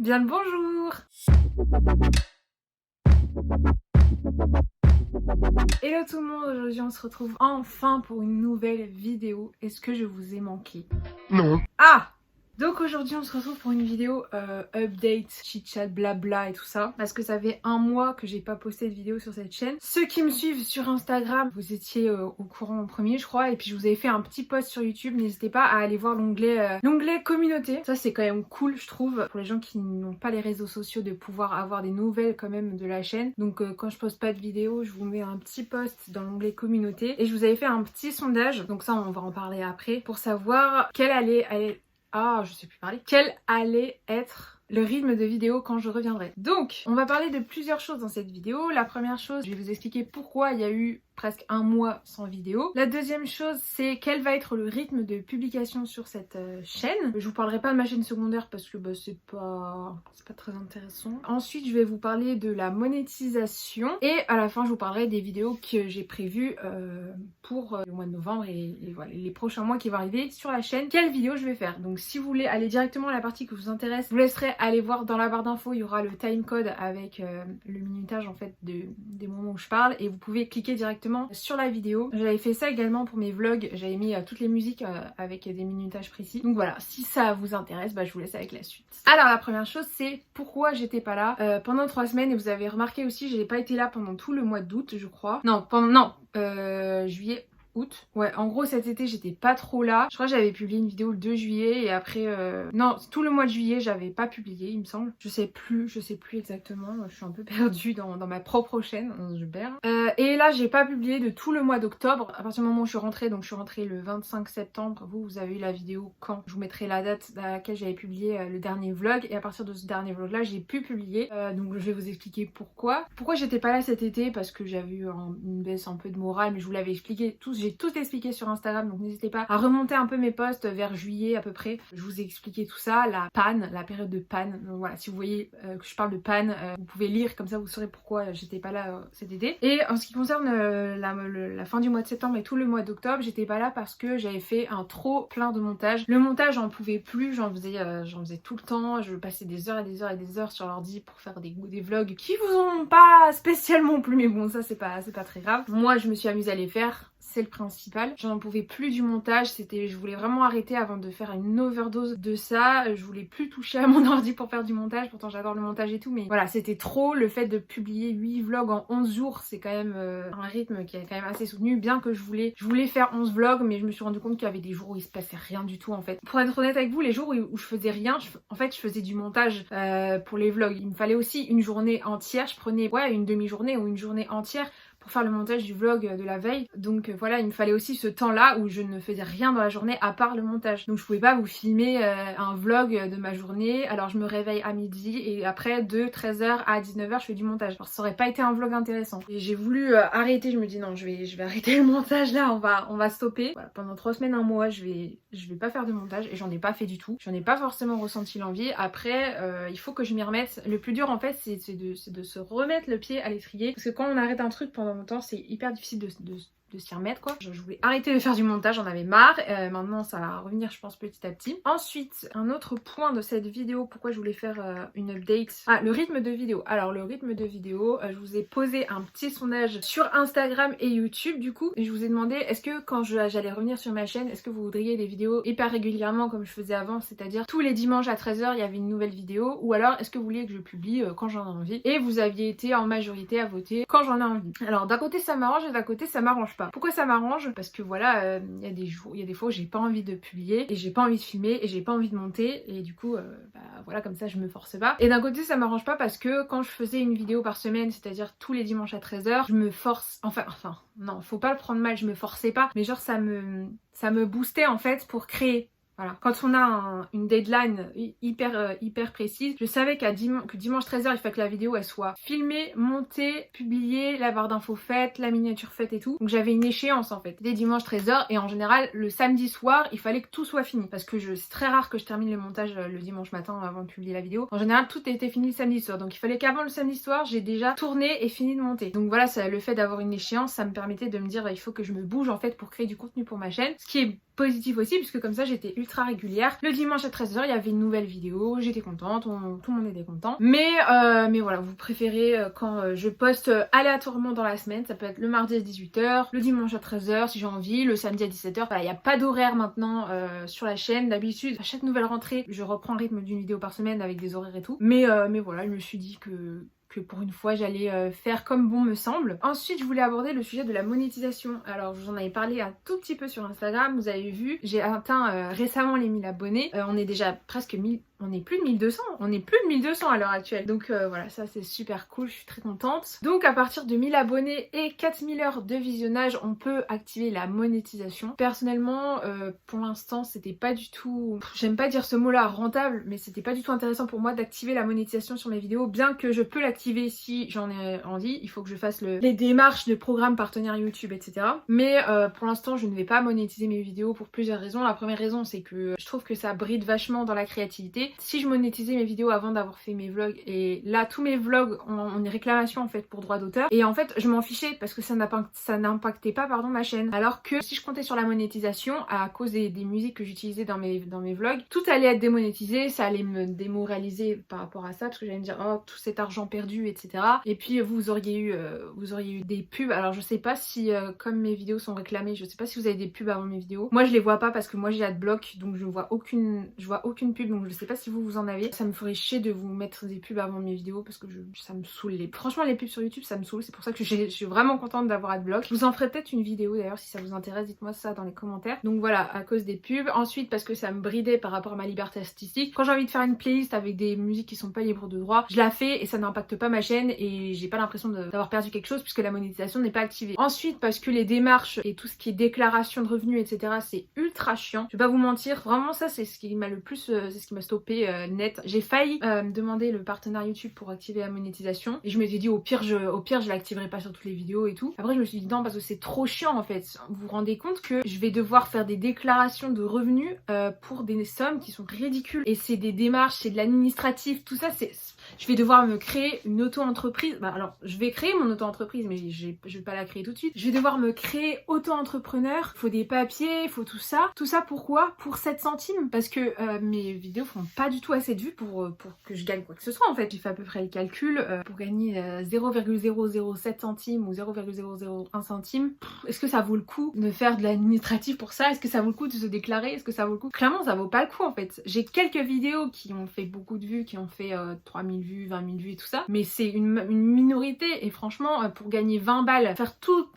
Bien le bonjour. Hello tout le monde, aujourd'hui on se retrouve enfin pour une nouvelle vidéo. Est-ce que je vous ai manqué? Non. Ah! Donc aujourd'hui on se retrouve pour une vidéo update, chit-chat, blabla et tout ça. Parce que ça fait un mois que j'ai pas posté de vidéo sur cette chaîne. Ceux qui me suivent sur Instagram, vous étiez au courant en premier je crois. Et puis je vous avais fait un petit post sur YouTube. N'hésitez pas à aller voir l'onglet communauté. Ça c'est quand même cool je trouve. Pour les gens qui n'ont pas les réseaux sociaux, de pouvoir avoir des nouvelles quand même de la chaîne. Donc quand je poste pas de vidéo, je vous mets un petit post dans l'onglet communauté. Et je vous avais fait un petit sondage. Donc ça on va en parler après. Pour savoir quel quel allait être le rythme de vidéo quand je reviendrai. Donc, on va parler de plusieurs choses dans cette vidéo. La première chose, je vais vous expliquer pourquoi il y a eu presque un mois sans vidéo. La deuxième chose, c'est quel va être le rythme de publication sur cette chaîne. Je vous parlerai pas de ma chaîne secondaire parce que c'est pas très intéressant. Ensuite, je vais vous parler de la monétisation et à la fin, je vous parlerai des vidéos que j'ai prévues pour le mois de novembre et voilà, les prochains mois qui vont arriver sur la chaîne. Quelle vidéo je vais faire. Donc, si vous voulez aller directement à la partie qui vous intéresse, je vous laisserai aller voir dans la barre d'infos, il y aura le timecode avec le minutage en fait des moments où je parle et vous pouvez cliquer directement sur la vidéo. J'avais fait ça également pour mes vlogs, j'avais mis toutes les musiques avec des minutages précis. Donc voilà, si ça vous intéresse, je vous laisse avec la suite. Alors la première chose c'est pourquoi j'étais pas là pendant 3 semaines et vous avez remarqué aussi j'ai pas été là pendant tout le mois d'août je crois. Non, juillet, août. Ouais, en gros cet été j'étais pas trop là. Je crois que j'avais publié une vidéo le 2 juillet et après non, tout le mois de juillet j'avais pas publié il me semble. Je sais plus exactement. Je suis un peu perdue dans ma propre chaîne, je perds. Et là j'ai pas publié de tout le mois d'octobre. À partir du moment où je suis rentrée, donc je suis rentrée le 25 septembre. Vous avez eu la vidéo quand je vous mettrai la date à laquelle j'avais publié le dernier vlog. Et à partir de ce dernier vlog là j'ai pu publier. Donc je vais vous expliquer pourquoi. Pourquoi j'étais pas là cet été, parce que j'avais eu une baisse un peu de morale, mais je vous l'avais expliqué tous. J'ai tout expliqué sur Instagram, donc n'hésitez pas à remonter un peu mes posts vers juillet à peu près. Je vous ai expliqué tout ça, la panne, la période de panne. Donc voilà, si vous voyez que je parle de panne, vous pouvez lire, comme ça vous saurez pourquoi j'étais pas là cet été. Et en ce qui concerne la fin du mois de septembre et tout le mois d'octobre, j'étais pas là parce que j'avais fait un trop plein de montage. Le montage, j'en pouvais plus, j'en faisais tout le temps. Je passais des heures et des heures et des heures sur l'ordi pour faire des vlogs qui vous ont pas spécialement plu, mais bon, ça c'est pas très grave. Moi, je me suis amusée à les faire. C'est le principal. J'en pouvais plus du montage, je voulais vraiment arrêter avant de faire une overdose de ça. Je voulais plus toucher à mon ordi pour faire du montage, pourtant j'adore le montage et tout, mais voilà, c'était trop. Le fait de publier 8 vlogs en 11 jours, c'est quand même un rythme qui est quand même assez soutenu, bien que je voulais faire 11 vlogs, mais je me suis rendu compte qu'il y avait des jours où il se passait rien du tout en fait. Pour être honnête avec vous, les jours où je faisais rien, en fait je faisais du montage pour les vlogs. Il me fallait aussi une journée entière, je prenais une demi-journée ou une journée entière pour faire le montage du vlog de la veille. Donc voilà, il me fallait aussi ce temps-là où je ne faisais rien dans la journée à part le montage. Donc je pouvais pas vous filmer un vlog de ma journée, alors je me réveille à midi et après de 13h à 19h je fais du montage. Alors ça aurait pas été un vlog intéressant. Et j'ai voulu arrêter, je me dis non, je vais arrêter le montage là, on va stopper. Voilà, pendant 3 semaines, un mois, je vais pas faire de montage et j'en ai pas fait du tout. J'en ai pas forcément ressenti l'envie. Après, il faut que je m'y remette. Le plus dur en fait, c'est de se remettre le pied à l'étrier. Parce que quand on arrête un truc pendant longtemps, c'est hyper difficile de s'y remettre quoi. Je voulais arrêter de faire du montage, j'en avais marre. Maintenant ça va revenir je pense petit à petit. Ensuite, un autre point de cette vidéo, pourquoi je voulais faire une update. Ah, le rythme de vidéo. Alors le rythme de vidéo, je vous ai posé un petit sondage sur Instagram et YouTube du coup. Et je vous ai demandé est-ce que quand j'allais revenir sur ma chaîne, est-ce que vous voudriez des vidéos hyper régulièrement comme je faisais avant, c'est-à-dire tous les dimanches à 13h il y avait une nouvelle vidéo, ou alors est-ce que vous vouliez que je publie quand j'en ai envie. Et vous aviez été en majorité à voter quand j'en ai envie. Alors d'un côté ça m'arrange et d'un côté ça m'arrange pas. Pourquoi ça m'arrange? Parce que voilà, il y a des fois où j'ai pas envie de publier et j'ai pas envie de filmer et j'ai pas envie de monter et du coup voilà, comme ça je me force pas. Et d'un côté ça m'arrange pas parce que quand je faisais une vidéo par semaine, c'est-à-dire tous les dimanches à 13h, je me force, enfin non, faut pas le prendre mal, je me forçais pas, mais genre ça me boostait en fait pour créer. Voilà. Quand on a une deadline hyper précise, je savais que dimanche 13h, il fallait que la vidéo elle soit filmée, montée, publiée, la barre d'infos faite, la miniature faite et tout. Donc j'avais une échéance en fait. Dès dimanche 13h et en général le samedi soir, il fallait que tout soit fini parce que c'est très rare que je termine le montage le dimanche matin avant de publier la vidéo. En général, tout était fini le samedi soir. Donc il fallait qu'avant le samedi soir, j'ai déjà tourné et fini de monter. Donc voilà, le fait d'avoir une échéance, ça me permettait de me dire il faut que je me bouge en fait pour créer du contenu pour ma chaîne. Ce qui est positif aussi, puisque comme ça j'étais ultra régulière. Le dimanche à 13h, il y avait une nouvelle vidéo, j'étais contente, tout le monde était content. Mais voilà, vous préférez quand je poste aléatoirement dans la semaine, ça peut être le mardi à 18h, le dimanche à 13h si j'ai envie, le samedi à 17h. Voilà, il n'y a pas d'horaire maintenant sur la chaîne. D'habitude, à chaque nouvelle rentrée, je reprends le rythme d'une vidéo par semaine avec des horaires et tout. Mais voilà, je me suis dit que pour une fois j'allais faire comme bon me semble. Ensuite je voulais aborder le sujet de la monétisation. Alors je vous en avais parlé un tout petit peu sur Instagram, vous avez vu, j'ai atteint récemment les 1000 abonnés. On est déjà presque 1000, on est plus de 1200, on est plus de 1200 à l'heure actuelle. Donc voilà, ça c'est super cool, je suis très contente. Donc à partir de 1000 abonnés et 4000 heures de visionnage, on peut activer la monétisation. Personnellement, pour l'instant c'était pas du tout, j'aime pas dire ce mot là, rentable, mais c'était pas du tout intéressant pour moi d'activer la monétisation sur mes vidéos, bien que je peux l'activer si j'en ai envie. Il faut que je fasse les démarches de programmes partenaires YouTube, etc. Mais pour l'instant je ne vais pas monétiser mes vidéos pour plusieurs raisons. La première raison c'est que je trouve que ça bride vachement dans la créativité. Si je monétisais mes vidéos avant d'avoir fait mes vlogs, et là tous mes vlogs ont une réclamation en fait pour droit d'auteur, et en fait je m'en fichais parce que ça n'impactait pas ma chaîne. Alors que si je comptais sur la monétisation à cause des musiques que j'utilisais dans mes vlogs, tout allait être démonétisé, ça allait me démoraliser par rapport à ça, parce que j'allais me dire oh tout cet argent perdu, etc. Et puis vous auriez eu des pubs. Alors je sais pas si comme mes vidéos sont réclamées, je sais pas si vous avez des pubs avant mes vidéos. Moi je les vois pas parce que moi j'ai adblock, donc je vois aucune pub, donc je sais pas si vous en avez. Ça me ferait chier de vous mettre des pubs avant mes vidéos parce que ça me saoule. Franchement les pubs sur YouTube ça me saoule, c'est pour ça que je suis vraiment contente d'avoir adblock. Je vous en ferai peut-être une vidéo d'ailleurs si ça vous intéresse, dites-moi ça dans les commentaires. Donc voilà, à cause des pubs. Ensuite parce que ça me bridait par rapport à ma liberté artistique. Quand j'ai envie de faire une playlist avec des musiques qui sont pas libres de droit, je la fais et ça n'impacte pas ma chaîne et j'ai pas l'impression d'avoir perdu quelque chose puisque la monétisation n'est pas activée. Ensuite parce que les démarches et tout ce qui est déclaration de revenus, etc. c'est ultra chiant. Je vais pas vous mentir, vraiment ça c'est ce qui m'a le plus, c'est ce qui m'a stoppé net. J'ai failli demander le partenaire YouTube pour activer la monétisation et je m'étais dit au pire je l'activerai pas sur toutes les vidéos et tout. Après je me suis dit non parce que c'est trop chiant en fait. Vous vous rendez compte que je vais devoir faire des déclarations de revenus pour des sommes qui sont ridicules et c'est des démarches, c'est de l'administratif, tout ça je vais devoir me créer une auto-entreprise. Bah alors, je vais créer mon auto-entreprise, mais je vais pas la créer tout de suite. Je vais devoir me créer auto-entrepreneur. Il faut des papiers, il faut tout ça. Tout ça pourquoi? Pour 7 centimes. Parce que mes vidéos font pas du tout assez de vues pour que je gagne quoi que ce soit en fait. J'ai fait à peu près les calculs pour gagner 0,007 centimes ou 0,001 centime. Est-ce que ça vaut le coup de faire de l'administratif pour ça? Est-ce que ça vaut le coup de se déclarer? Est-ce que ça vaut le coup? Clairement, ça vaut pas le coup en fait. J'ai quelques vidéos qui ont fait beaucoup de vues, qui ont fait 3000 vues, 20 000 vues et tout ça, mais c'est une minorité et franchement pour gagner 20 balles, faire tous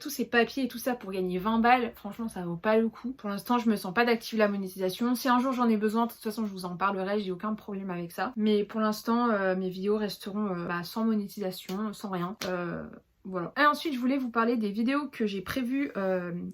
ces papiers et tout ça pour gagner 20 balles, franchement ça vaut pas le coup. Pour l'instant je me sens pas d'activer la monétisation, si un jour j'en ai besoin de toute façon je vous en parlerai, j'ai aucun problème avec ça, mais pour l'instant mes vidéos resteront sans monétisation, sans rien. Voilà. Et ensuite je voulais vous parler des vidéos que j'ai prévues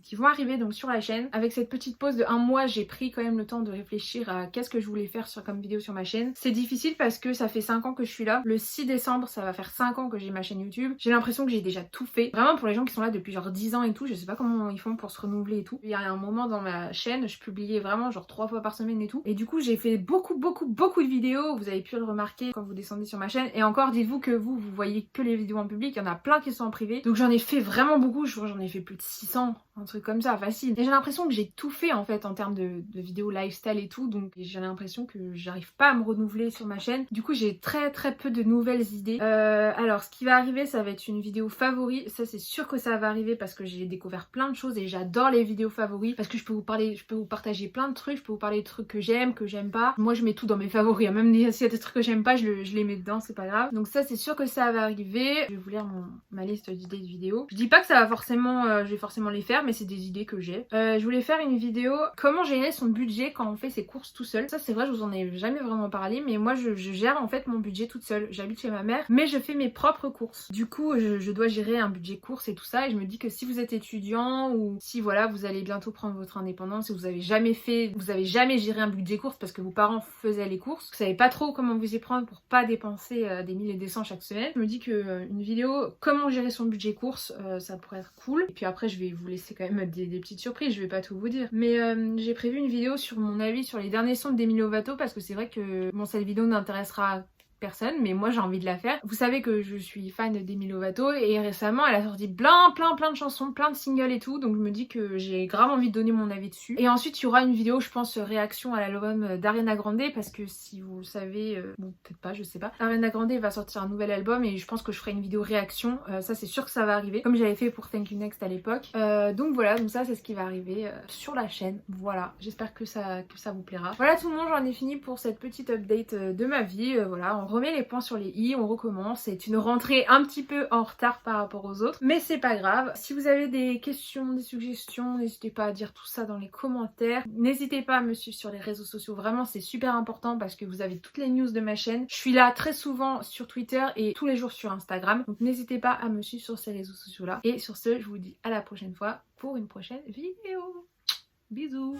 qui vont arriver donc sur la chaîne. Avec cette petite pause de 1 mois, j'ai pris quand même le temps de réfléchir à qu'est-ce que je voulais faire comme vidéo sur ma chaîne. C'est difficile parce que ça fait 5 ans que je suis là. Le 6 décembre ça va faire 5 ans que j'ai ma chaîne YouTube. J'ai l'impression que j'ai déjà tout fait. Vraiment pour les gens qui sont là depuis genre 10 ans et tout, je sais pas comment ils font pour se renouveler et tout. Il y a un moment dans ma chaîne, je publiais vraiment genre 3 fois par semaine et tout. Et du coup j'ai fait beaucoup de vidéos. Vous avez pu le remarquer quand vous descendez sur ma chaîne. Et encore dites-vous que vous voyez que les vidéos en public. Il y en a plein qui sont en privé. Donc j'en ai fait vraiment beaucoup, je crois que j'en ai fait plus de 600, un truc comme ça, facile. Et j'ai l'impression que j'ai tout fait en fait en termes de vidéos lifestyle et tout, donc j'ai l'impression que j'arrive pas à me renouveler sur ma chaîne. Du coup j'ai très peu de nouvelles idées. Alors ce qui va arriver ça va être une vidéo favori, ça c'est sûr que ça va arriver parce que j'ai découvert plein de choses et j'adore les vidéos favoris parce que je peux vous partager plein de trucs, je peux vous parler de trucs que j'aime pas. Moi je mets tout dans mes favoris, même s'il y a des trucs que j'aime pas, je les mets dedans, c'est pas grave. Donc ça c'est sûr que ça va arriver. Je vais vous lire ma liste d'idées de vidéos. Je dis pas que ça va forcément, je vais forcément les faire, mais c'est des idées que j'ai. Je voulais faire une vidéo comment gérer son budget quand on fait ses courses tout seul. Ça c'est vrai, je vous en ai jamais vraiment parlé, mais moi je gère en fait mon budget toute seule. J'habite chez ma mère, mais je fais mes propres courses. Du coup, je dois gérer un budget courses et tout ça, et je me dis que si vous êtes étudiant ou si voilà vous allez bientôt prendre votre indépendance et vous avez jamais géré un budget courses parce que vos parents faisaient les courses, vous savez pas trop comment vous y prendre pour pas dépenser des 1000 et des cents chaque semaine. Je me dis que une vidéo comment gérer son budget courses, ça pourrait être cool. Et puis après je vais vous laisser quand même des petites surprises, je vais pas tout vous dire. Mais j'ai prévu une vidéo sur mon avis sur les derniers sons de Demi Lovato parce que c'est vrai que bon cette vidéo n'intéressera personne, mais moi j'ai envie de la faire. Vous savez que je suis fan d'Demi Lovato et récemment elle a sorti plein de chansons, plein de singles et tout, donc je me dis que j'ai grave envie de donner mon avis dessus. Et ensuite il y aura une vidéo, je pense, réaction à l'album d'Ariana Grande, parce que si vous le savez, bon peut-être pas, je sais pas, Ariana Grande va sortir un nouvel album et je pense que je ferai une vidéo réaction, ça c'est sûr que ça va arriver, comme j'avais fait pour Thank You Next à l'époque. Donc voilà, donc ça c'est ce qui va arriver sur la chaîne, voilà, j'espère que ça vous plaira. Voilà tout le monde, j'en ai fini pour cette petite update de ma vie, voilà, on remet les points sur les i, on recommence, c'est une rentrée un petit peu en retard par rapport aux autres, mais c'est pas grave. Si vous avez des questions, des suggestions, n'hésitez pas à dire tout ça dans les commentaires, n'hésitez pas à me suivre sur les réseaux sociaux, vraiment c'est super important parce que vous avez toutes les news de ma chaîne. Je suis là très souvent sur Twitter et tous les jours sur Instagram, donc n'hésitez pas à me suivre sur ces réseaux sociaux là. Et sur ce, je vous dis à la prochaine fois pour une prochaine vidéo. Bisous.